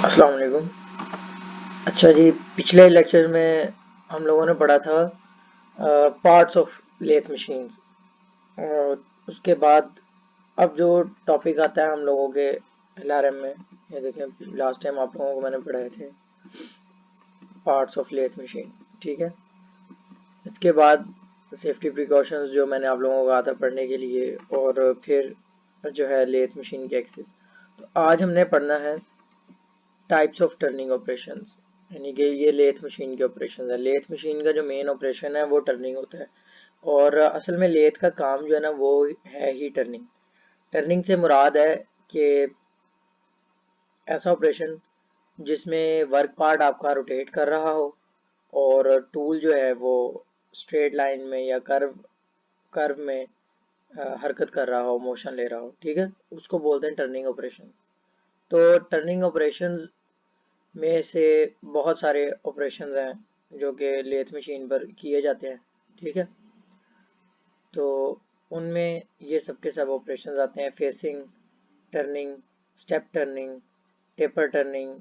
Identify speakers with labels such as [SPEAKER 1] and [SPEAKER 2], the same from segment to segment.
[SPEAKER 1] अस्सलाम वालेकुम। अच्छा जी, पिछले लेक्चर में हम लोगों ने पढ़ा था पार्ट्स ऑफ लेथ मशीन्स। और उसके बाद अब जो टॉपिक आता है हम लोगों के एलआरएम में, ये देखें लास्ट टाइम आप लोगों को मैंने पढ़ाए थे पार्ट्स ऑफ लेथ मशीन। ठीक है, इसके बाद सेफ्टी प्रिकॉशंस जो मैंने आप लोगों को कहा था पढ़ने के लिए, और फिर जो है लेथ मशीन के एक्सेस। तो आज हमने पढ़ना है टाइप्स ऑफ टर्निंग ऑपरेशंस, यानी कि ये लेथ मशीन के ऑपरेशन है। लेथ मशीन का जो मेन ऑपरेशन है वो टर्निंग होता है, और असल में लेथ का काम जो है ना वो है ही टर्निंग। टर्निंग से मुराद है कि ऐसा ऑपरेशन जिसमें वर्क पार्ट आपका रोटेट कर रहा हो और टूल जो है वो स्ट्रेट लाइन में या कर्व कर्व में हरकत कर रहा हो, मोशन ले रहा हो। ठीक है, उसको बोलते हैं टर्निंग ऑपरेशन। तो टर्निंग ऑपरेशंस में से बहुत सारे ऑपरेशंस हैं जो कि लेथ मशीन पर किए जाते हैं। ठीक है, तो उनमें ये सब के सब ऑपरेशंस आते हैं: facing turning, step turning, taper turning,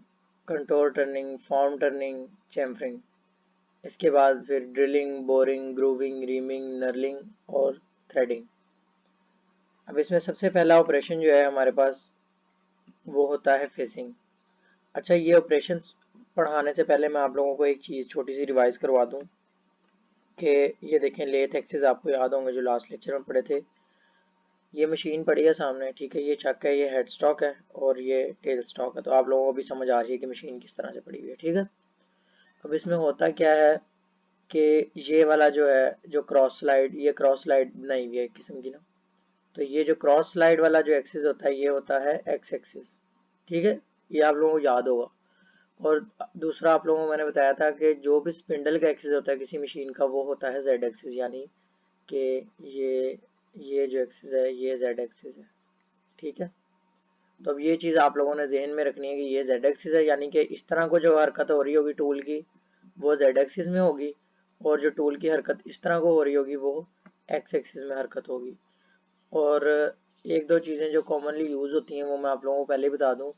[SPEAKER 1] control turning, form turning, chamfering. इसके बाद फिर drilling, boring, grooving, reaming, knurling और थ्रेडिंग। अब इसमें सबसे पहला ऑपरेशन जो है हमारे पास वो होता है फेसिंग। अच्छा, ये ऑपरेशंस पढ़ाने से पहले मैं आप लोगों को एक चीज़ छोटी सी रिवाइज करवा दूं कि ये देखें लेथ एक्सिस आपको याद होंगे जो लास्ट लेक्चर में पढ़े थे। ये मशीन पड़ी है सामने, ठीक है, ये चक है, ये हेड स्टॉक है और ये टेल स्टॉक है। तो आप लोगों को भी समझ आ रही है कि मशीन किस तरह से पड़ी हुई है। ठीक है, अब इसमें होता क्या है कि ये वाला जो है जो क्रॉस स्लाइड, ये क्रॉस स्लाइड बनाई हुई है एक किस्म की ना। तो ये जो क्रॉस स्लाइड वाला जो एक्सिस होता है ये होता है एक्स एक्सिस। ठीक है, ये आप लोगों को याद होगा। और दूसरा आप लोगों को मैंने बताया था कि जो भी स्पिंडल का एक्सिस होता है किसी मशीन का वो होता है जेड एक्सिस, यानी कि ये जो एक्सिस है ये जेड एक्सिस है। ठीक है, तो अब ये चीज़ आप लोगों ने जहन में रखनी है कि ये जेड एक्सिस है, यानी कि इस तरह को जो हरकत हो रही होगी टूल की वो जेड एक्सिस में होगी, और जो टूल की हरकत इस तरह को हो रही होगी वो एक्स एक्सिस में हरकत होगी। और एक दो चीज़ें जो कॉमनली यूज़ होती हैं वो मैं आप लोगों को पहले बता दूं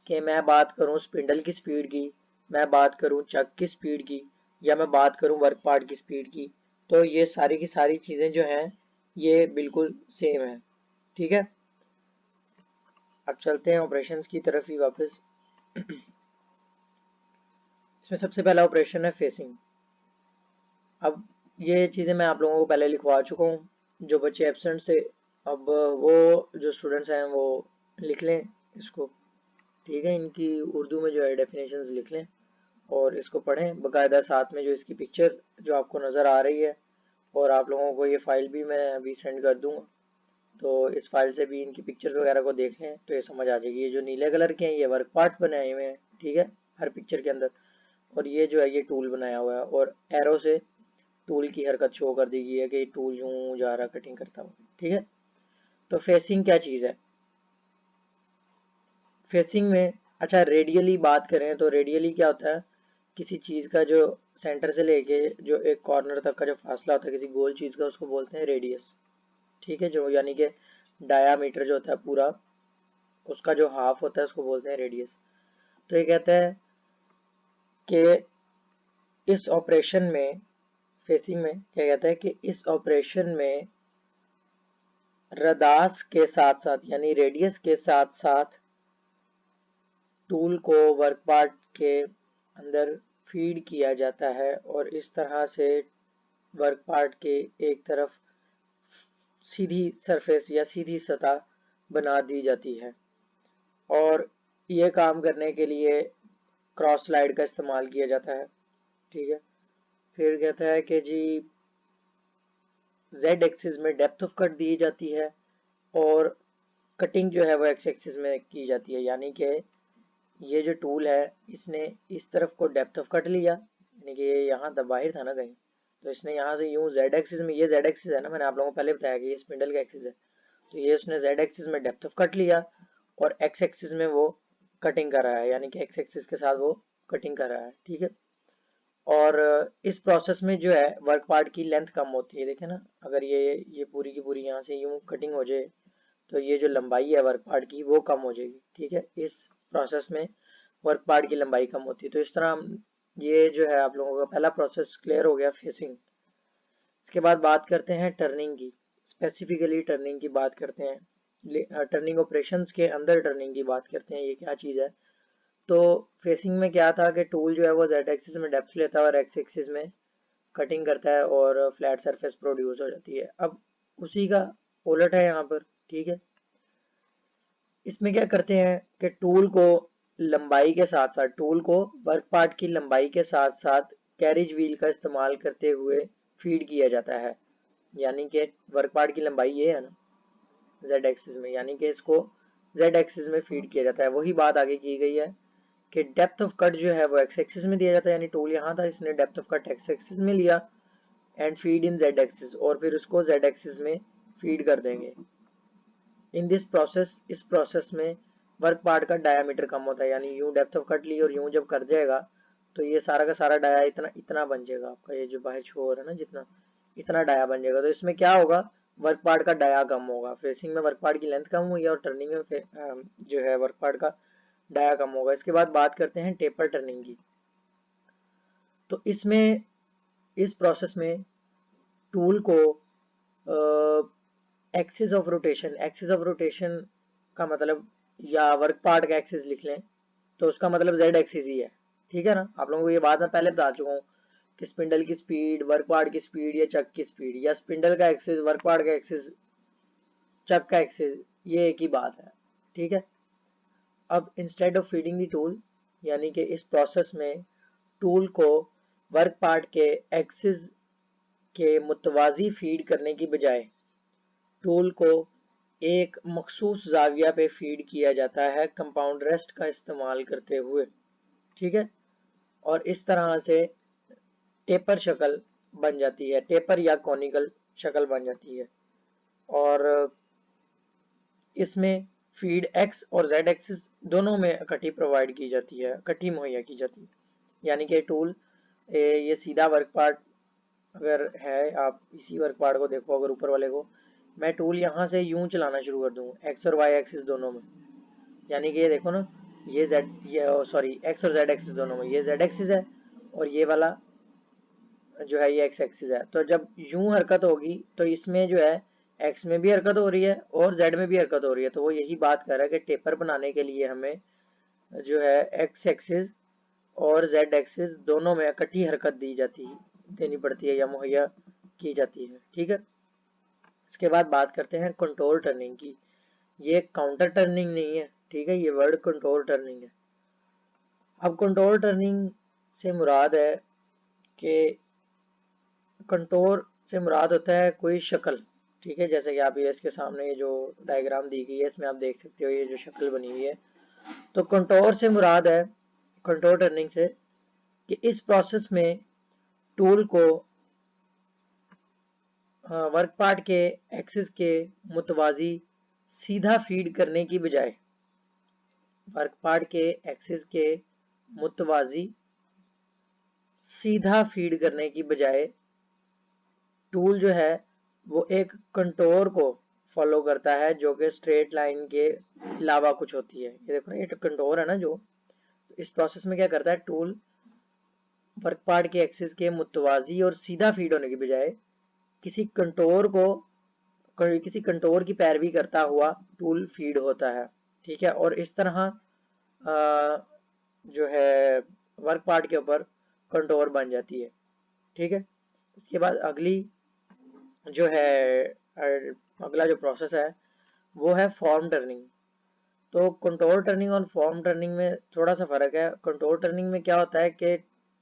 [SPEAKER 1] कि मैं बात करूं स्पिंडल की स्पीड की, मैं बात करूं चक की स्पीड की, या मैं बात करूं वर्क पार्ट की स्पीड की, तो ये सारी की सारी चीज़ें जो हैं ये बिल्कुल सेम है। ठीक है, अब चलते हैं ऑपरेशंस की तरफ ही वापस। इसमें सबसे पहला ऑपरेशन है फेसिंग। अब ये चीज़ें मैं आप लोगों को पहले लिखवा चुका हूँ, जो बच्चे एब्सेंट से, अब वो जो स्टूडेंट्स हैं वो लिख लें इसको। ठीक है, इनकी उर्दू में जो है डेफिनेशंस लिख लें और इसको पढ़ें बाकायदा, साथ में जो इसकी पिक्चर जो आपको नज़र आ रही है, और आप लोगों को ये फ़ाइल भी मैं अभी सेंड कर दूँगा, तो इस फाइल से भी इनकी पिक्चर्स वगैरह को देख लें तो ये समझ आ जाएगी। ये जो नीले कलर के हैं ये वर्क पार्ट्स बनाए हुए हैं, ठीक है, हर पिक्चर के अंदर। और ये जो है ये टूल बनाया हुआ है, और एरो से टूल की हरकत शो कर दी गई है कि टूल यूँ जा रहा कटिंग करता हुआ। ठीक है, तो फेसिंग क्या चीज़ है फेसिंग में? अच्छा, रेडियली बात करें तो रेडियली क्या होता है, किसी चीज़ का जो सेंटर से लेके जो एक कॉर्नर तक का जो फासला होता है किसी गोल चीज़ का उसको बोलते हैं रेडियस। ठीक है, जो यानी कि डायामीटर जो होता है पूरा उसका जो हाफ होता है उसको बोलते हैं रेडियस। तो ये कहता है कि इस ऑपरेशन में, फेसिंग में क्या कहता है कि इस ऑपरेशन में रदास के साथ साथ यानी रेडियस के साथ साथ टूल को वर्क पार्ट के अंदर फीड किया जाता है, और इस तरह से वर्क पार्ट के एक तरफ सीधी सरफेस या सीधी सतह बना दी जाती है। और ये काम करने के लिए क्रॉस स्लाइड का इस्तेमाल किया जाता है। ठीक है, फिर कहता है कि जी जेड एक्सिस में डेप्थ ऑफ कट दी जाती है, और कटिंग जो है वो एक्स एक्सिस में की जाती है, यानी कि ये जो टूल है इसने इस तरफ को डेप्थ ऑफ कट लिया, यानी कि ये यहाँ बाहर था ना कहीं, तो इसने यहाँ से यूँ जेड एक्सिस में, ये जेड एक्सिस है ना, मैंने आप लोगों को पहले बताया कि ये स्पिंडल का एक्सिस है, तो ये उसने जेड एक्सिस में डेप्थ ऑफ कट लिया और एक्स एक्सिस में वो कटिंग कर रहा है, यानी कि एक्स एक्सिस के साथ वो कटिंग कर रहा है। ठीक है, और इस प्रोसेस में जो है वर्क पार्ट की लेंथ कम होती है। देखें ना, अगर ये पूरी की पूरी यहाँ से यूँ कटिंग हो जाए तो ये जो लंबाई है वर्क पार्ट की वो कम हो जाएगी। ठीक है, इस प्रोसेस में वर्क पार्ट की लंबाई कम होती है। तो इस तरह ये जो है आप लोगों का पहला प्रोसेस क्लियर हो गया, फेसिंग। इसके बाद बात करते हैं टर्निंग की, स्पेसिफिकली टर्निंग की बात करते हैं, टर्निंग ऑपरेशंस के अंदर टर्निंग की बात करते हैं, ये क्या चीज़ है। तो फेसिंग में क्या था कि टूल जो है वो जेड एक्सिस में डेप्थ लेता है और एक्स एक्सिस में कटिंग करता है और फ्लैट सरफेस प्रोड्यूस हो जाती है। अब उसी का उलट है यहाँ पर, ठीक है। इसमें क्या करते हैं कि टूल को लंबाई के साथ साथ, टूल को वर्क पार्ट की लंबाई के साथ साथ कैरिज व्हील का इस्तेमाल करते हुए फीड किया जाता है। यानी कि वर्क पार्ट की लंबाई ये है ना जेड एक्सिस में, यानी कि इसको जेड एक्सिस में फीड किया जाता है। वही बात आगे की गई है कि डेप्थ ऑफ कट जो है वो एक्स एक्सिस में दिया जाता है, यानी टूल यहाँ था, इसने depth of cut x axis में लिया and feed in Z axis, और फिर उसको जेड एक्सिस में फीड कर देंगे। इन दिस प्रोसेस, इस प्रोसेस में वर्क पार्ट का डायामीटर कम होता है, यानी यूं डेप्थ ऑफ कट ली और यूं जब कर जाएगा तो ये सारा का सारा डाया इतना इतना बन जाएगा आपका, ये जो बाहर शो हो रहा है ना जितना, इतना डाया बन जाएगा। तो इसमें क्या होगा, वर्क पार्ट का डाया कम होगा। फेसिंग में वर्क पार्ट की लेंथ कम हुई है और टर्निंग में जो है वर्क पार्ट का डाया कम होगा। इसके बाद बात करते हैं टेपर टर्निंग की। तो इसमें, इस प्रोसेस में टूल को axis of rotation, axis of rotation का मतलब, या वर्क पार्ट का एक्सिस लिख लें तो उसका मतलब जेड एक्सिस ही है, ठीक है ना। आप लोगों को ये बात मैं पहले बता चुका हूँ कि स्पिंडल की स्पीड, वर्क पार्ट की स्पीड या चक की स्पीड, या स्पिंडल का एक्सिस, वर्क पार्ट का एक्सिस, चक का एक्सिस, ये एक ही बात है, ठीक है। अब instead of feeding the tool, यानी कि इस प्रोसेस में टूल को वर्क पार्ट के एक्सिस के मुतवाजी फीड करने की बजाय टूल को एक मखसूस जाविया पे फीड किया जाता है कंपाउंड रेस्ट का इस्तेमाल करते हुए, ठीक है। और इस तरह से टेपर शक्ल बन जाती है, टेपर या कॉनिकल शक्ल बन जाती है। और इसमें फीड एक्स और जेड एक्सिस दोनों में इकट्ठी प्रोवाइड की जाती है, इकट्ठी मुहैया की जाती है। यानी कि टूल ये सीधा वर्क पार्ट अगर है, आप इसी वर्क पार्ट को देखो, अगर ऊपर वाले को मैं टूल यहाँ से यूं चलाना शुरू कर दूँ एक्स और वाई एक्सिस दोनों में, यानी कि ये देखो ना, ये जेड, ये सॉरी एक्स और जेड एक्सिस दोनों में, ये जेड एक्सिस है और ये वाला जो है ये एक्स एक्सिस है। तो जब यूं हरकत होगी तो इसमें जो है एक्स में भी हरकत हो रही है और जेड में भी हरकत हो रही है। तो वो यही बात कर रहा है कि टेपर बनाने के लिए हमें जो है एक्स एक्सिस और जेड एक्सिस दोनों में इकट्ठी हरकत देनी पड़ती है या मुहैया की जाती है, ठीक है। इसके बाद बात करते हैं कंट्रोल टर्निंग की। ये काउंटर टर्निंग नहीं है, ठीक है, ये वर्ड कंट्रोल टर्निंग है। अब कंट्रोल टर्निंग से मुराद है कि कंटोर से मुराद होता है कोई शक्ल, ठीक है। जैसे कि आप ये इसके सामने ये जो डायग्राम दी गई है इसमें आप देख सकते हो ये जो शक्ल बनी हुई है। तो कंटोर से मुराद है, कंटोर टर्निंग से, कि इस प्रोसेस में टूल को वर्क पार्ट के एक्सिस के मुतवाजी सीधा फीड करने की बजाय, वर्क पार्ट के एक्सिस के मुतवाजी सीधा फीड करने की बजाय टूल जो है वो एक कंटोर को फॉलो करता है जो कि स्ट्रेट लाइन के अलावा कुछ होती है। ये देखो ना, ये कंटोर है ना जो, तो इस प्रोसेस में क्या करता है टूल वर्क पार्ट के एक्सिस के मुतवाजी और सीधा फीड होने की बजाय किसी कंटोर को, किसी कंटोर की पैरवी करता हुआ टूल फीड होता है, ठीक है। और इस तरह जो है वर्क पार्ट के ऊपर कंटोर बन जाती है, ठीक है। इसके बाद अगली जो है अगला जो प्रोसेस है वो है फॉर्म टर्निंग। तो कंट्रोल टर्निंग और फॉर्म टर्निंग में थोड़ा सा फर्क है। कंट्रोल टर्निंग में क्या होता है कि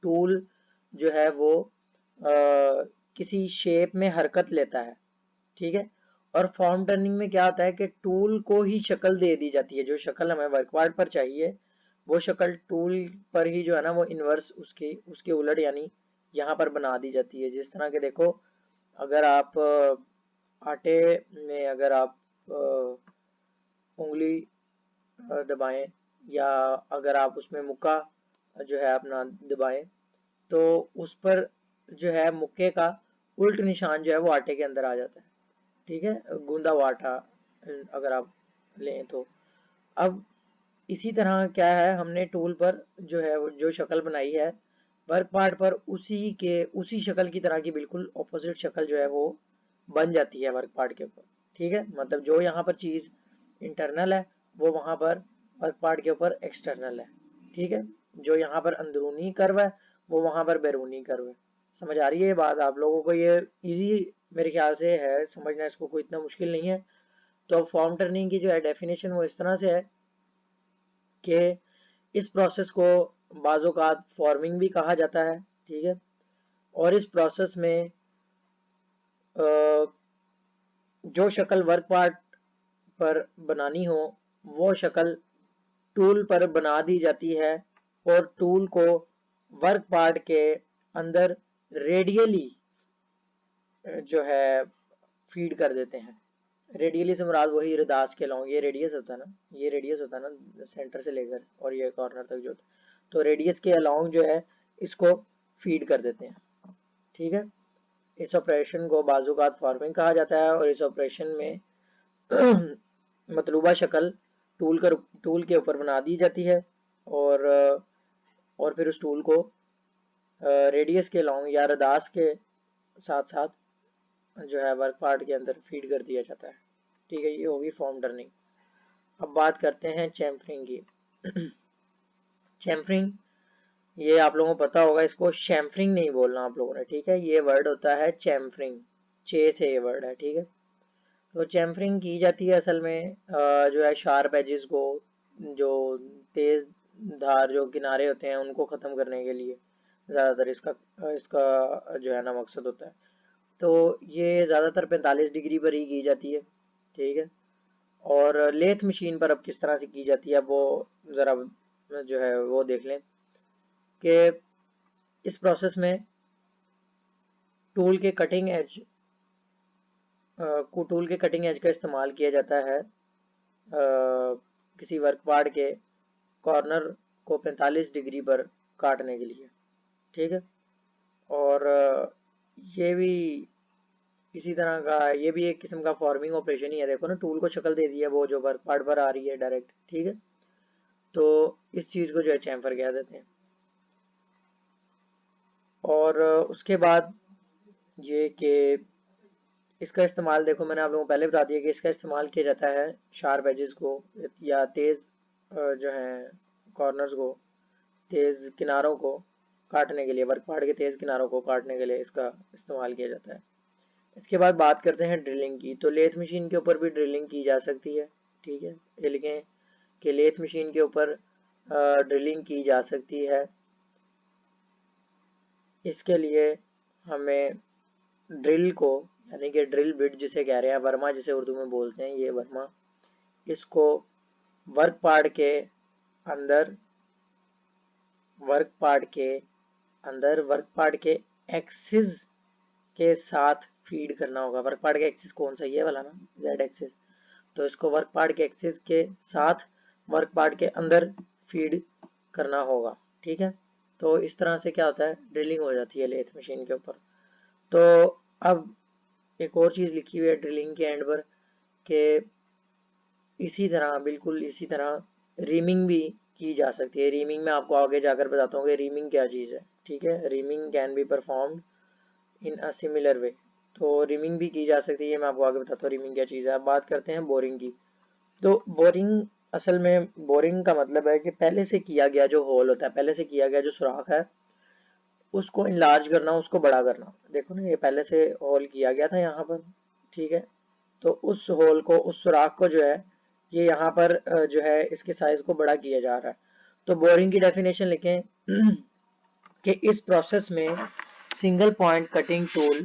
[SPEAKER 1] टूल जो है वो किसी शेप में हरकत लेता है, ठीक है। और फॉर्म टर्निंग में क्या होता है कि टूल को ही शक्ल दे दी जाती है, जो शक्ल हमें वर्क पार्ट पर चाहिए वो शक्ल टूल पर ही जो है ना वो इन्वर्स उसके उसके उलट यानी यहाँ पर बना दी जाती है। जिस तरह के देखो, अगर आप आटे में अगर आप उंगली दबाएं, या अगर आप उसमें मुक्का जो है अपना दबाएं, तो उस पर जो है मुक्के का उल्ट निशान जो है वो आटे के अंदर आ जाता है, ठीक है, गूंदा हुआ आटा अगर आप लें तो। अब इसी तरह क्या है, हमने टूल पर जो है जो शक्ल बनाई है वर्क पार्ट पर, उसी शक्ल की तरह की बिल्कुल ऑपोजिट शक्ल जो है वो बन जाती है वर्क पार्ट के ऊपर। ठीक है, मतलब जो यहाँ पर चीज इंटरनल है वो वहां पर वर्क पार्ट के ऊपर एक्सटर्नल है। ठीक है, जो यहाँ पर अंदरूनी कर्व है वो वहां पर बैरूनी कर्व है। समझ आ रही है ये बात आप लोगों को? ये इजी मेरे ख्याल से है समझना, इसको कोई इतना मुश्किल नहीं है। तो फॉर्म टर्निंग की जो है डेफिनेशन वो इस तरह से है कि इस प्रोसेस को बाज़ोकात फॉर्मिंग भी कहा जाता है। ठीक है, और इस प्रोसेस में जो शक्ल वर्क पार्ट पर बनानी हो वो शक्ल टूल पर बना दी जाती है और टूल को वर्क पार्ट के अंदर रेडियली जो है फीड कर देते हैं। रेडियली से मुराद वही रदास के लॉन्ग, ये रेडियस होता है ना, ये रेडियस होता है ना सेंटर से लेकर और ये कॉर्नर तक जो होता है, तो रेडियस के अलॉन्ग जो है इसको फीड कर देते हैं। ठीक है, इस ऑपरेशन को बाज़ूकात फॉर्मिंग कहा जाता है और इस ऑपरेशन में मतलूबा शक्ल टूल के ऊपर बना दी जाती है और फिर उस टूल को रेडियस के लॉन्ग या रदास के साथ साथ जो है वर्क पार्ट के अंदर फीड कर दिया जाता है। ठीक है, ये होगी फॉर्म टर्निंग। अब बात करते हैं चैम्फरिंग की। चैम्फरिंग, ये आप लोगों को पता होगा, इसको शैम्फरिंग नहीं बोलना आप लोगों ने। ठीक है, ये वर्ड होता है चैम्फरिंग, चे से ये वर्ड है। ठीक है, तो चैम्फरिंग की जाती है असल में जो है शार्प एजेस को, जो तेज धार जो किनारे होते हैं उनको ख़त्म करने के लिए ज़्यादातर इसका इसका जो है ना मकसद होता है। तो ये ज़्यादातर 45 डिग्री पर ही की जाती है। ठीक है, और लेथ मशीन पर अब किस तरह से की जाती है वो ज़रा जो है वो देख लें कि इस प्रोसेस में टूल के कटिंग एज टूल के कटिंग एज का इस्तेमाल किया जाता है किसी वर्क पार्ट के कॉर्नर को 45 डिग्री पर काटने के लिए। ठीक है, और ये भी इसी तरह का, ये भी एक किस्म का फॉर्मिंग ऑपरेशन ही है। देखो ना, टूल को शक्ल दे दी है वो जो वर्क पार्ट पर आ रही है डायरेक्ट। ठीक है, तो इस चीज़ को जो है चैम्फर कह देते हैं। और उसके बाद ये कि इसका इस्तेमाल, देखो मैंने आप लोगों को पहले बता दिया कि इसका इस्तेमाल किया जाता है शार्प एजेस को या तेज़ जो है कॉर्नर्स को, तेज़ किनारों को काटने के लिए, वर्क पार्ट के तेज़ किनारों को काटने के लिए इसका इस्तेमाल किया जाता है। इसके बाद बात करते हैं ड्रिलिंग की। तो लेथ मशीन के ऊपर भी ड्रिलिंग की जा सकती है। ठीक है, ये लिखें कि लेथ मशीन के ऊपर ड्रिलिंग की जा सकती है। इसके लिए हमें ड्रिल को, यानी कि ड्रिल बिट जिसे कह रहे हैं, वर्मा जिसे उर्दू में बोलते हैं, ये वर्मा, इसको वर्क पार्ट के अंदर वर्क पार्ट के वर्क पार्ट के एक्सिस के साथ फीड करना होगा। वर्क पार्ट का एक्सिस कौन सा, ये वाला ना, जेड एक्सिस। तो इसको वर्क पार्ट के एक्सिस के साथ वर्क पार्ट के अंदर फीड करना होगा। ठीक है, तो इस तरह से क्या होता है, ड्रिलिंग हो जाती है लेथ मशीन के ऊपर। तो अब एक और चीज़ लिखी हुई है ड्रिलिंग के एंड पर कि इसी तरह, बिल्कुल इसी तरह रीमिंग भी की जा सकती है। रीमिंग में आपको आगे जाकर बताता हूँ कि रीमिंग क्या चीज़ है। ठीक है, reaming can be performed in a similar way. तो रीमिंग भी की जा सकती है, मैं आपको आगे बताता हूँ रीमिंग क्या चीज़ है। अब बात करते हैं बोरिंग की। तो बोरिंग, असल में बोरिंग का मतलब है कि पहले से किया गया जो होल होता है, पहले से किया गया जो सुराख है, उसको इनलार्ज करना, उसको बड़ा करना। देखो ना, ये पहले से होल किया गया था यहाँ पर। ठीक है, तो उस होल को, उस सुराख को जो है ये यहाँ पर जो है इसके साइज को बड़ा किया जा रहा है। तो बोरिंग की डेफिनेशन लिखें कि इस प्रोसेस में सिंगल पॉइंट कटिंग टूल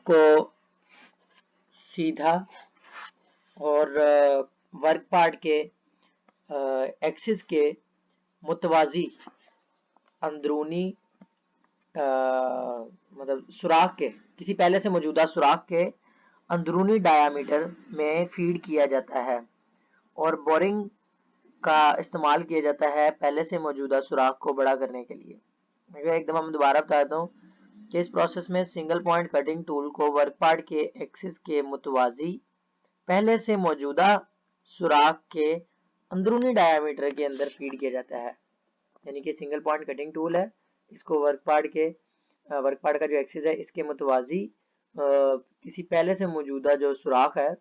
[SPEAKER 1] को सीधा और वर्क पार्ट के एक्सिस के मुतवाजी अंदरूनी मतलब सुराख के, किसी पहले से मौजूदा सुराख के अंदरूनी डायामीटर में फीड किया जाता है और बोरिंग का इस्तेमाल किया जाता है पहले से मौजूदा सुराख को बड़ा करने के लिए। मैं एकदम हम दोबारा बताता हूँ कि इस प्रोसेस में सिंगल पॉइंट कटिंग टूल को वर्क पार्ट के एक्सिस के मुतवाजी पहले से मौजूदा सुराख के अंदरूनी डायामीटर के अंदर फीड किया जाता है। यानी कि सिंगल पॉइंट कटिंग टूल है, इसको वर्क पार्ट का जो एक्सिस है इसके मुतवाजी किसी पहले से मौजूदा जो सुराख है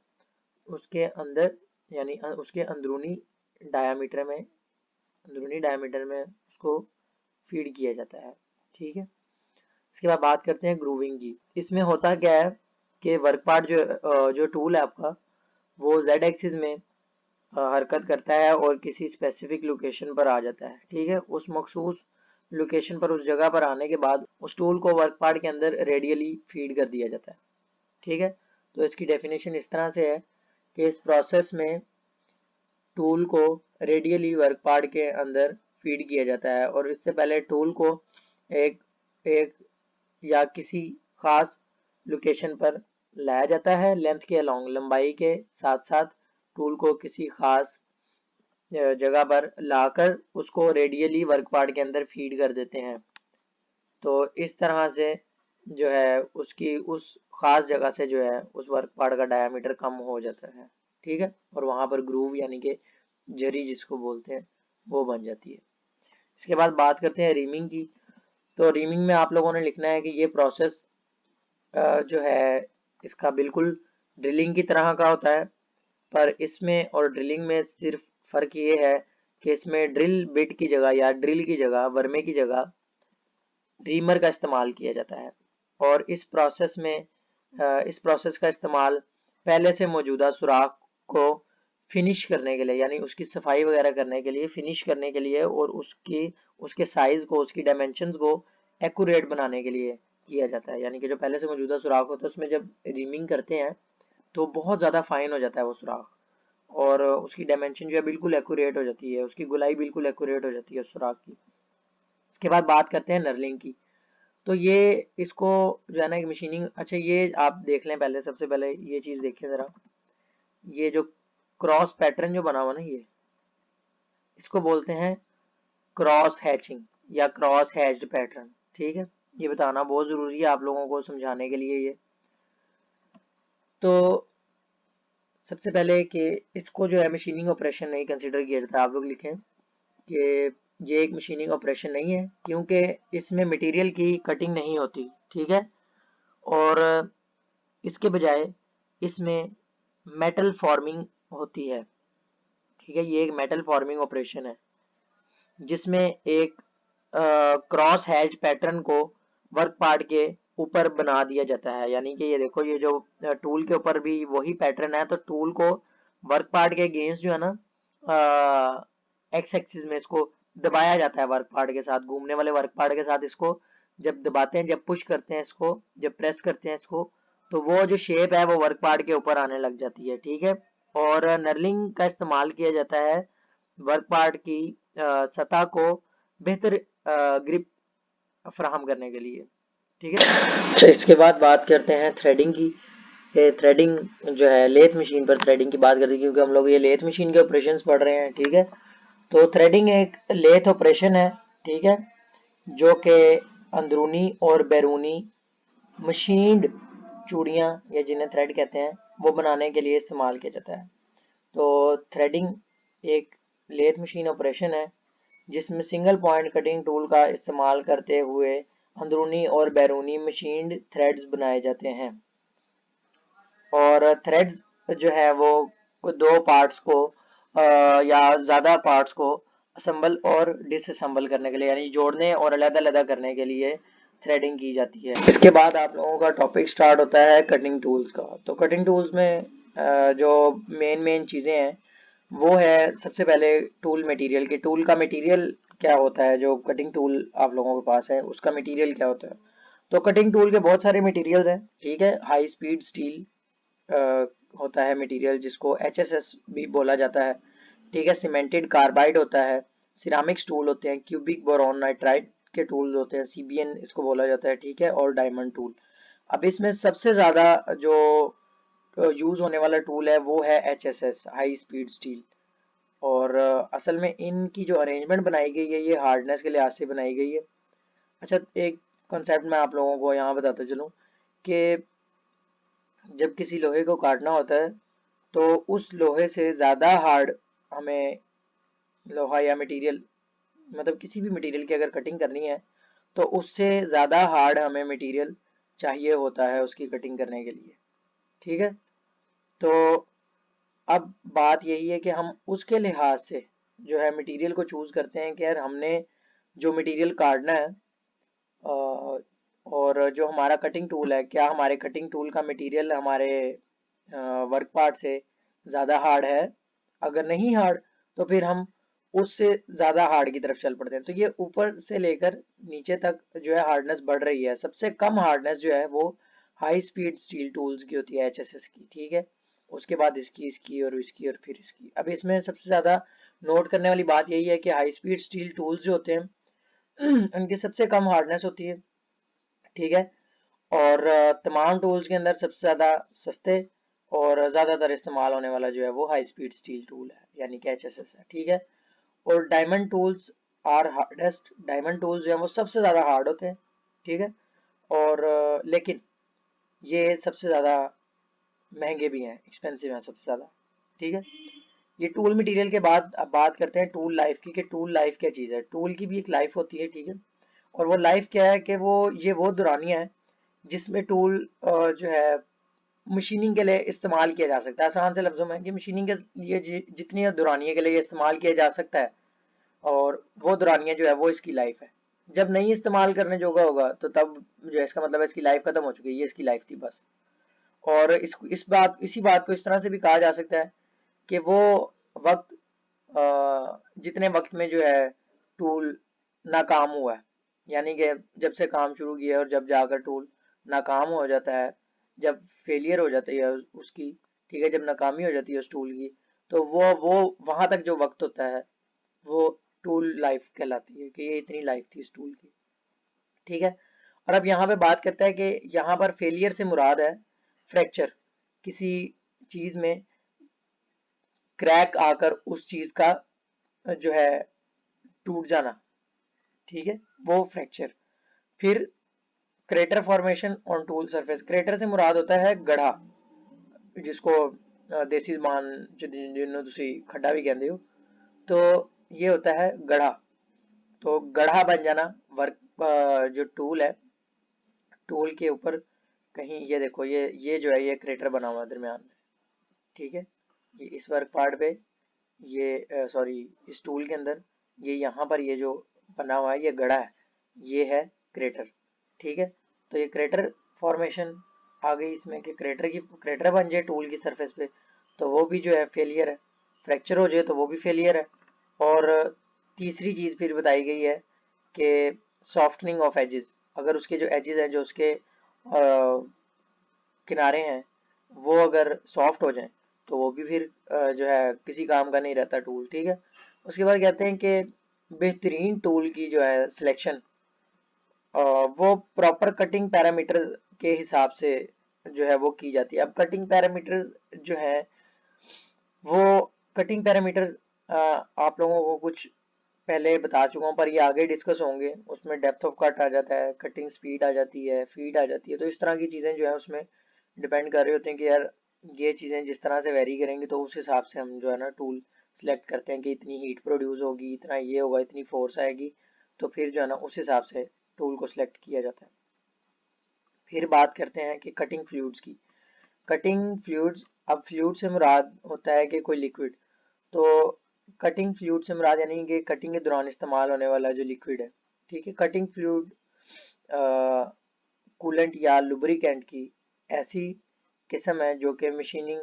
[SPEAKER 1] उसके अंदर, यानी उसके अंदरूनी डायामीटर में उसको फीड किया जाता है। ठीक है, इसके बाद बात करते हैं ग्रूविंग की। इसमें होता क्या है कि वर्क पार्ट जो टूल है आपका वो जेड एक्सिस में हरकत करता है और किसी स्पेसिफिक लोकेशन पर आ जाता है। ठीक है, उस मखसूस लोकेशन पर, उस जगह पर आने के बाद उस टूल को वर्क पार्ट के अंदर रेडियली फीड कर दिया जाता है। ठीक है, तो इसकी डेफिनेशन इस तरह से है कि इस प्रोसेस में टूल को रेडियली वर्क पार्ट के अंदर फीड किया जाता है और इससे पहले टूल को एक एक या किसी खास लोकेशन पर लाया जाता है लेंथ के अलोंग, लंबाई के साथ साथ टूल को किसी खास जगह पर लाकर उसको रेडियली वर्क पार्ट के अंदर फीड कर देते हैं। तो इस तरह से जो है उसकी उस खास जगह से जो है उस वर्क पार्ट का डायामीटर कम हो जाता है। ठीक है, और वहां पर ग्रूव यानी कि जरी जिसको बोलते हैं वो बन जाती है। इसके बाद बात करते हैं रीमिंग की। तो रीमिंग में आप लोगों ने लिखना है कि ये प्रोसेस जो है इसका बिल्कुल ड्रिलिंग की तरह का होता है, पर इसमें और ड्रिलिंग में सिर्फ फर्क ये है कि इसमें ड्रिल बिट की जगह या ड्रिल की जगह वर्मे की जगह रीमर का इस्तेमाल किया जाता है। और इस प्रोसेस का इस्तेमाल पहले से मौजूदा सुराख को फिनिश करने के लिए, यानी उसकी सफाई वगैरह करने के लिए, फिनिश करने के लिए और उसके साइज को, उसकी डायमेंशंस को एक्यूरेट बनाने के लिए किया जाता है। यानी कि जो पहले से मौजूदा सुराख होता है उसमें जब रीमिंग करते हैं तो बहुत ज़्यादा फाइन हो जाता है वो सुराख और उसकी डायमेंशन जो है बिल्कुल एक्यूरेट हो जाती है, उसकी गुलाई बिल्कुल एक्यूरेट हो जाती है उस सुराख की। इसके बाद बात करते हैं नर्लिंग की। तो ये इसको जो है ना एक मशीनिंग, अच्छा ये आप देख लें पहले, सबसे पहले ये चीज़ देखिए ज़रा, ये जो क्रॉस पैटर्न जो बना हुआ ना, ये इसको बोलते हैं क्रॉस हैचिंग या क्रॉस हैच्ड पैटर्न। ठीक है, ये बताना बहुत ज़रूरी है आप लोगों को समझाने के लिए। ये तो सबसे पहले कि इसको जो है मशीनिंग ऑपरेशन नहीं कंसिडर किया जाता। आप लोग लिखें कि ये एक मशीनिंग ऑपरेशन नहीं है क्योंकि इसमें मटेरियल की कटिंग नहीं होती। ठीक है, और इसके बजाय इसमें मेटल फॉर्मिंग होती है। ठीक है, ये एक मेटल फॉर्मिंग ऑपरेशन है जिसमें एक क्रॉस हैच पैटर्न को वर्क पार्ट के ऊपर बना दिया जाता है। यानी कि ये देखो, ये जो टूल के ऊपर भी वही पैटर्न है, तो टूल को वर्क पार्ट के अगेंस्ट जो है ना एक्स एक्सिस में इसको दबाया जाता है, वर्क पार्ट के साथ, घूमने वाले वर्क पार्ट के साथ इसको जब दबाते हैं, जब पुश करते हैं इसको, जब प्रेस करते हैं इसको, तो वो जो शेप है वो वर्क पार्ट के ऊपर आने लग जाती है। ठीक है, और नर्लिंग का इस्तेमाल किया जाता है वर्क पार्ट की सतह को बेहतर ग्रिप फराहम करने के लिए। ठीक है, अच्छा इसके बाद बात करते हैं थ्रेडिंग की। थ्रेडिंग जो है लेथ मशीन पर थ्रेडिंग की बात करते हैं क्योंकि हम लोग ये लेथ मशीन के ऑपरेशंस पढ़ रहे हैं। ठीक है, तो थ्रेडिंग एक लेथ ऑपरेशन है। ठीक है, जो कि अंदरूनी और बैरूनी मशीन्ड चूड़ियाँ या जिन्हें थ्रेड कहते हैं वो बनाने के लिए इस्तेमाल किया जाता है। तो थ्रेडिंग एक लेथ मशीन ऑपरेशन है जिसमें सिंगल पॉइंट कटिंग टूल का इस्तेमाल करते हुए अंदरूनी और बैरूनी मशीन्ड थ्रेड्स बनाए जाते हैं। और थ्रेड्स जो है वो दो पार्ट्स को या ज़्यादा पार्ट्स को असेंबल और डिसअसेंबल करने के लिए, यानी जोड़ने और अलग-अलग करने के लिए थ्रेडिंग की जाती है। इसके बाद आप लोगों का टॉपिक स्टार्ट होता है कटिंग टूल्स का। तो कटिंग टूल्स में जो मेन चीज़ें हैं वो है सबसे पहले टूल मटेरियल की। टूल का मटेरियल क्या होता है, जो कटिंग टूल आप लोगों के पास है उसका मटेरियल क्या होता है। तो कटिंग टूल के बहुत सारे मटेरियल्स हैं। ठीक है, हाई स्पीड स्टील होता है मटेरियल जिसको HSS भी बोला जाता है। ठीक है, सीमेंटेड कार्बाइड होता है, सिरामिक्स टूल होते हैं, क्यूबिक बोरॉन नाइट्राइड के टूल होते हैं, CBN इसको बोला जाता है। ठीक है, और डायमंड टूल। अब इसमें सबसे ज़्यादा जो यूज होने वाला टूल है वो है HSS, हाई स्पीड स्टील। और असल में इनकी जो अरेंजमेंट बनाई गई है ये हार्डनेस के लिहाज से बनाई गई है। अच्छा, एक कॉन्सेप्ट मैं आप लोगों को यहाँ बताता चलूँ कि जब किसी लोहे को काटना होता है तो उस लोहे से ज़्यादा हार्ड हमें लोहा या मटेरियल, मतलब किसी भी मटेरियल की अगर कटिंग करनी है तो उससे ज़्यादा हार्ड हमें मटेरियल चाहिए होता है उसकी कटिंग करने के लिए। ठीक है, तो अब बात यही है कि हम उसके लिहाज से जो है मटेरियल को चूज़ करते हैं कि यार हमने जो मटेरियल काटना है और जो हमारा कटिंग टूल है, क्या हमारे कटिंग टूल का मटेरियल हमारे वर्क पार्ट से ज़्यादा हार्ड है। अगर नहीं हार्ड तो फिर हम उससे ज़्यादा हार्ड की तरफ चल पड़ते हैं। तो ये ऊपर से लेकर नीचे तक जो है हार्डनेस बढ़ रही है। सबसे कम हार्डनेस जो है वो हाई स्पीड स्टील टूल्स की होती है, HSS की। ठीक है, उसके बाद इसकी और फिर इसकी। अब इसमें सबसे ज़्यादा नोट करने वाली बात यही है कि हाई स्पीड स्टील टूल्स जो होते हैं उनकी सबसे कम हार्डनेस होती है। ठीक है, और तमाम टूल्स के अंदर सबसे ज़्यादा सस्ते और ज़्यादातर इस्तेमाल होने वाला जो है वो हाई स्पीड स्टील टूल है, यानी कि HSS है। ठीक है, और diamond tools are hardest. Diamond tools जो है वो सबसे ज़्यादा हार्ड होते हैं। ठीक है, और लेकिन ये सबसे ज़्यादा महंगे भी हैं, एक्सपेंसिव हैं सबसे ज़्यादा। ठीक है, ये टूल मटेरियल के बाद अब बात करते हैं टूल लाइफ की, कि टूल लाइफ क्या चीज़ है। टूल की भी एक लाइफ होती है। ठीक है, और वो लाइफ क्या है कि वो दुरानिया है जिसमें टूल जो है मशीनिंग के लिए इस्तेमाल किया जा सकता है। आसान से लफ्जों में कि मशीनिंग के लिए जितनी दुरानिया के लिए इस्तेमाल किया जा सकता है, और वो दुरानिया जो है वो इसकी लाइफ है। जब नहीं इस्तेमाल करने जोगा होगा तो तब जो है इसका मतलब है इसकी लाइफ खत्म हो चुकी है, ये इसकी लाइफ थी बस। और इसी बात को इस तरह से भी कहा जा सकता है कि वो वक्त जितने वक्त में जो है टूल नाकाम हुआ है, यानी कि जब से काम शुरू किया और जब जाकर टूल नाकाम हो जाता है, जब फेलियर हो जाती है उसकी, ठीक है, जब नाकामी हो जाती है उस टूल की, तो वो वहां तक जो वक्त होता है वो टूल लाइफ कहलाती है, कि ये इतनी लाइफ थी इस टूल की। ठीक है, और अब यहाँ पे बात करता है कि यहाँ पर फेलियर से मुराद है फ्रैक्चर, किसी चीज में क्रैक आकर उस चीज का जो है टूट जाना। ठीक है, वो फ्रैक्चर। फिर crater formation on tool surface. Crater से मुराद होता है गड्ढा, जिसको देसी ज़बान जिन्हों तुसी खड्डा भी कहते हो, तो ये होता है गड्ढा। तो गड्ढा बन जाना वर्क जो टूल है, टूल के ऊपर कहीं ये देखो, ये जो है ये क्रेटर बना हुआ है दरमियान में। ठीक है, ये इस वर्क पार्ट पे, ये सॉरी इस टूल के अंदर, ये यहाँ पर ये जो बना हुआ है ये गड़ा है, ये है क्रेटर। ठीक है, तो ये क्रेटर फॉर्मेशन आ गई इसमें कि क्रेटर बन जाए टूल की सरफेस पे, तो वो भी जो है फेलियर है। फ्रैक्चर हो जाए तो वो भी फेलियर है। और तीसरी चीज़ फिर बताई गई है कि सॉफ्टनिंग ऑफ एजेस। अगर उसके जो एजेस हैं, जो उसके किनारे हैं, वो अगर सॉफ्ट हो जाएं तो वो भी फिर जो है किसी काम का नहीं रहता टूल। ठीक है, उसके बाद कहते हैं कि बेहतरीन टूल की जो है सिलेक्शन वो प्रॉपर कटिंग पैरामीटर के हिसाब से जो है वो की जाती है। अब कटिंग पैरामीटर्स जो है वो कटिंग पैरामीटर्स आप लोगों को कुछ पहले बता चुका हूँ, पर ये आगे डिस्कस होंगे। उसमें डेप्थ ऑफ कट आ जाता है, कटिंग स्पीड आ जाती है, फीड आ जाती है। तो इस तरह की चीज़ें जो है उसमें डिपेंड कर रहे होते हैं कि यार ये चीज़ें जिस तरह से वेरी करेंगी तो उस हिसाब से हम जो है ना टूल सेलेक्ट करते हैं कि इतनी हीट प्रोड्यूस होगी, इतना ये होगा, इतनी फोर्स आएगी। तो फिर जो है ना उस हिसाब से टूल को सिलेक्ट किया जाता है। फिर बात करते हैं कि कटिंग फ्लूइड्स की। कटिंग फ्लूइड्स, अब फ्लूइड से मुराद होता है कि कोई लिक्विड। तो कटिंग फ्लूइड से मुराद यानी कि कटिंग के दौरान इस्तेमाल होने वाला जो लिक्विड है। ठीक है, कटिंग फ्लूइड कूलेंट या लुब्रिकेंट की ऐसी किस्म है जो कि मशीनिंग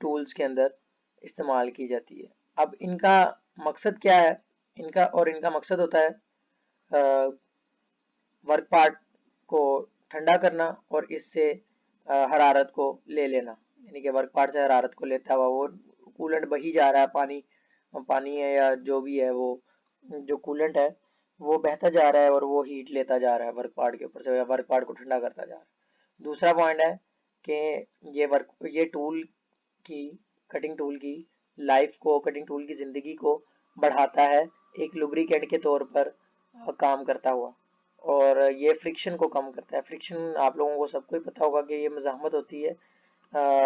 [SPEAKER 1] टूल्स के अंदर इस्तेमाल की जाती है। अब इनका मकसद क्या है, इनका मकसद होता है वर्क पार्ट को ठंडा करना और इससे हरारत को ले लेना। यानी कि वर्क पार्ट से हरारत को लेता हुआ वो कूलेंट बही जा रहा है, पानी है या जो भी है, वो जो कूलेंट है वो बहता जा रहा है और वो हीट लेता जा रहा है वर्क पार्ट के ऊपर से, या वर्क पार्ट को ठंडा करता जा रहा है। दूसरा पॉइंट है कि ये टूल की कटिंग टूल की लाइफ को, कटिंग टूल की ज़िंदगी को बढ़ाता है, एक लुब्रिकेंट के तौर पर काम करता हुआ। और ये फ्रिक्शन को कम करता है। फ्रिक्शन आप लोगों को सबको ही पता होगा कि ये मज़ाहमत होती है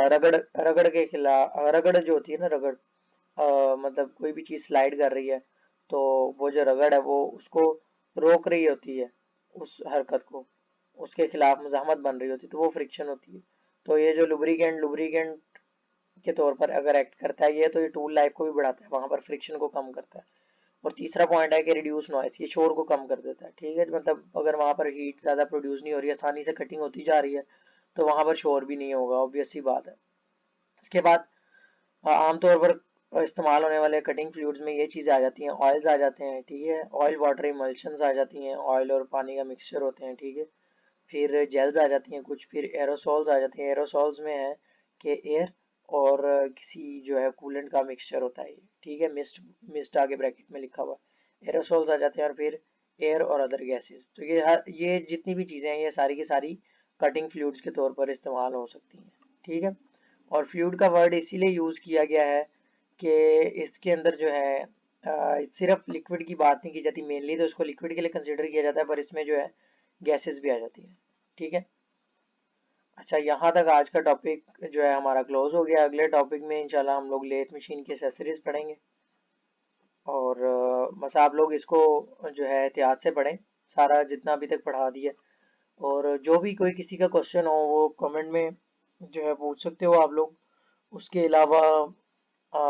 [SPEAKER 1] रगड़ रगड़ के खिलाफ। रगड़ जो होती है ना, रगड़ मतलब कोई भी चीज़ स्लाइड कर रही है तो वो जो रगड़ है वो उसको रोक रही होती है, उस हरकत को, उसके खिलाफ मज़ाहमत बन रही होती है, तो वो फ्रिक्शन होती है। तो ये जो लुब्रिकेंट लुब्रिकेंट के तौर पर अगर एक्ट करता है ये, तो ये टूल लाइफ को भी बढ़ाता है, वहां पर फ्रिक्शन को कम करता है। और तीसरा पॉइंट है कि रिड्यूस नॉइस, ये शोर को कम कर देता है। ठीक है, मतलब अगर वहां पर हीट ज़्यादा प्रोड्यूस नहीं हो रही है, आसानी से कटिंग होती जा रही है, तो वहां पर शोर भी नहीं होगा, ऑब्वियस सी बात है। इसके बाद आमतौर पर इस्तेमाल होने वाले कटिंग फ्लूइड्स में ये चीज़ें आ जाती हैं, ऑयल्स आ जाते हैं। ठीक है, ऑयल वाटर इमल्शंस आ जाती हैं, ऑयल और पानी का मिक्सचर होते हैं। ठीक है, फिर जेल्स आ जाती हैं कुछ, फिर एरोसॉल्स आ जाती हैं। एरोसॉल्स में है कि एयर और किसी जो है कूलेंट का मिक्सचर होता है ये। ठीक है, मिस्ट मिस्ट आगे ब्रैकेट में लिखा हुआ है, एरोसॉल्स आ जाते हैं। और फिर एयर और अदर गैसेस। तो ये जितनी भी चीज़ें हैं ये सारी की सारी कटिंग फ्लूइड्स के तौर पर इस्तेमाल हो सकती हैं। ठीक है, और फ्लूइड का वर्ड इसीलिए यूज़ किया गया है कि इसके अंदर जो है सिर्फ लिक्विड की बात नहीं की जाती, मेनली तो इसको लिक्विड के लिए कंसिडर किया जाता है, पर इसमें जो है गैसेस भी आ जाती हैं। ठीक है, अच्छा, यहाँ तक आज का टॉपिक जो है हमारा क्लोज हो गया। अगले टॉपिक में इंशाल्लाह हम लोग लेथ मशीन की एसेसरीज पढ़ेंगे। और बस आप लोग इसको जो है एहतियात से पढ़ें, सारा जितना अभी तक पढ़ा दिया। और जो भी कोई किसी का क्वेश्चन हो वो कमेंट में जो है पूछ सकते हो आप लोग। उसके अलावा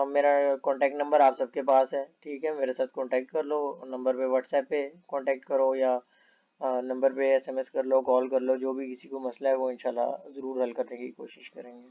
[SPEAKER 1] मेरा कांटेक्ट नंबर आप सबके पास है। ठीक है, मेरे साथ कांटेक्ट कर लो, नंबर पे व्हाट्सएप पे कांटेक्ट करो या नंबर पे एसएमएस कर लो, कॉल कर लो, जो भी किसी को मसला है वो इंशाल्लाह ज़रूर हल करने की कोशिश करेंगे।